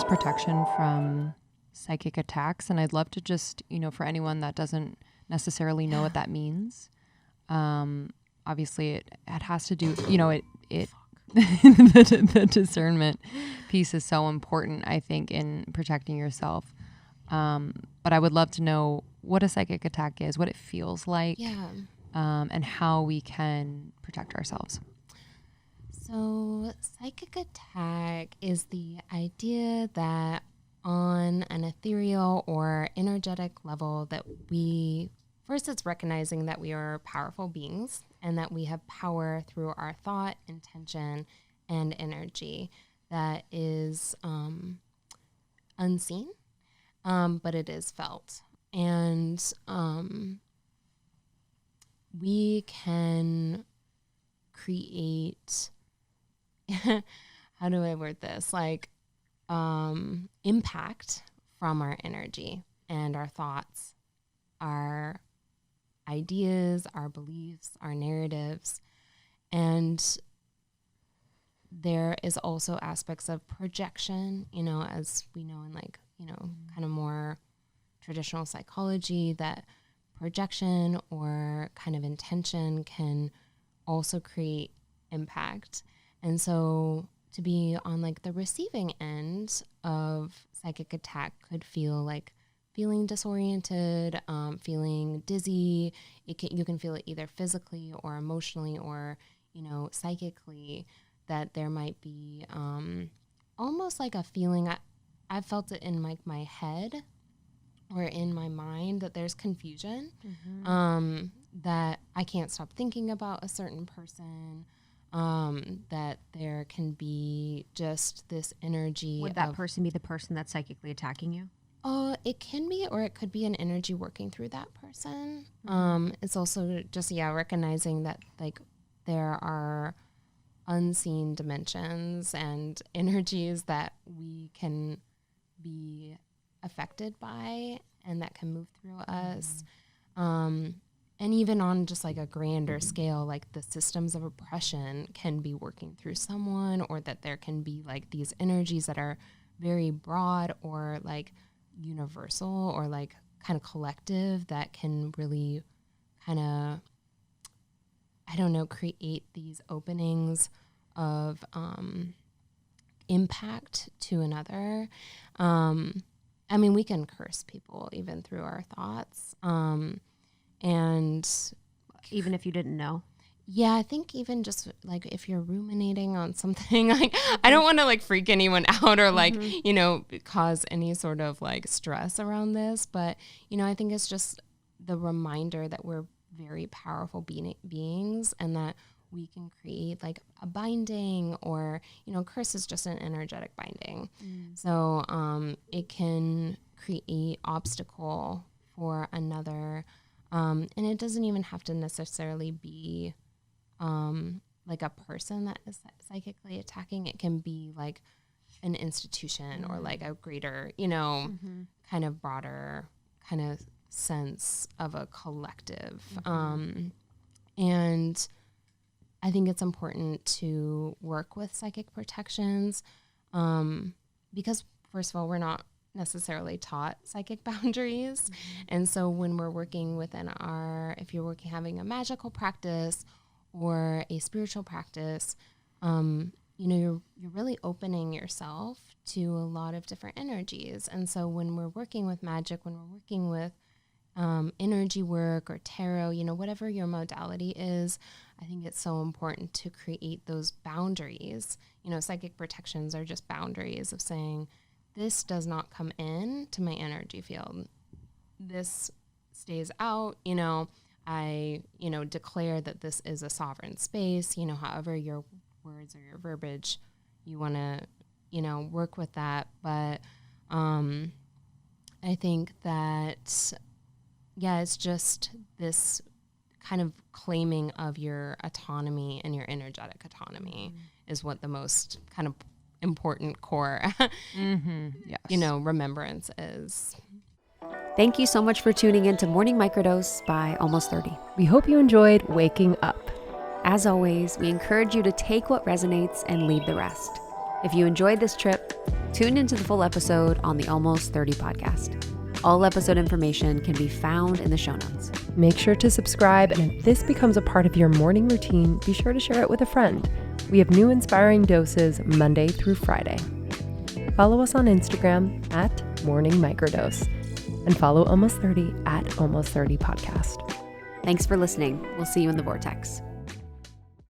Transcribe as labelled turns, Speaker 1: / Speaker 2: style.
Speaker 1: is protection from psychic attacks. And I'd love to just, for anyone that doesn't necessarily know what that means, obviously it has to do, the discernment piece is so important, I think, in protecting yourself. But I would love to know what a psychic attack is, what it feels like, and how we can protect ourselves.
Speaker 2: So psychic attack is the idea that on an ethereal or energetic level that first it's recognizing that we are powerful beings and that we have power through our thought, intention, and energy that is unseen, but it is felt. And we can create, how do I word this? Impact from our energy and our thoughts, our ideas, our beliefs, our narratives. And there is also aspects of projection, as we know in kind of more traditional psychology, that projection or kind of intention can also create impact. And so to be on the receiving end of psychic attack could feel like feeling disoriented, feeling dizzy. You can feel it either physically or emotionally or, psychically, that there might be almost like a feeling. I've felt it in my head or in my mind that there's confusion, that I can't stop thinking about a certain person, that there can be just this energy.
Speaker 3: Would that person be the person that's psychically attacking you?
Speaker 2: It can be, or it could be an energy working through that person. It's also just, recognizing that there are unseen dimensions and energies that we can be affected by and that can move through us. And even on just a grander scale, the systems of oppression can be working through someone, or that there can be these energies that are very broad or universal or kind of collective that can really kind of, create these openings of impact to another. We can curse people even through our thoughts. And
Speaker 3: even if you didn't know?
Speaker 2: Yeah, I think even just if you're ruminating on something, I don't want to freak anyone out or cause any sort of stress around this. But, I think it's just the reminder that we're very powerful beings and that we can create a binding or, curse is just an energetic binding. So it can create obstacle for another. And it doesn't even have to necessarily be a person that is psychically attacking. It can be an institution or a greater, kind of broader kind of sense of a collective. And I think it's important to work with psychic protections because, first of all, we're not necessarily taught psychic boundaries. And so when we're working within if you're having a magical practice or a spiritual practice, you're really opening yourself to a lot of different energies. And so when we're working with magic, when we're working with energy work or tarot, whatever your modality is, I think it's so important to create those boundaries. Psychic protections are just boundaries of saying, this does not come in to my energy field. This stays out. I, declare that this is a sovereign space, however your words or your verbiage, you want to, work with that. But I think that, it's just this kind of claiming of your autonomy and your energetic autonomy is what the most kind of important core, remembrance is.
Speaker 3: Thank you so much for tuning in to Morning Microdose by Almost 30.
Speaker 1: We hope you enjoyed waking up.
Speaker 3: As always, we encourage you to take what resonates and leave the rest. If you enjoyed this trip, tune into the full episode on the Almost 30 podcast. All episode information can be found in the show notes.
Speaker 4: Make sure to subscribe, and if this becomes a part of your morning routine, be sure to share it with a friend. We have new inspiring doses Monday through Friday. Follow us on Instagram at Morning Microdose, and follow Almost 30 at Almost 30 Podcast.
Speaker 3: Thanks for listening. We'll see you in the vortex.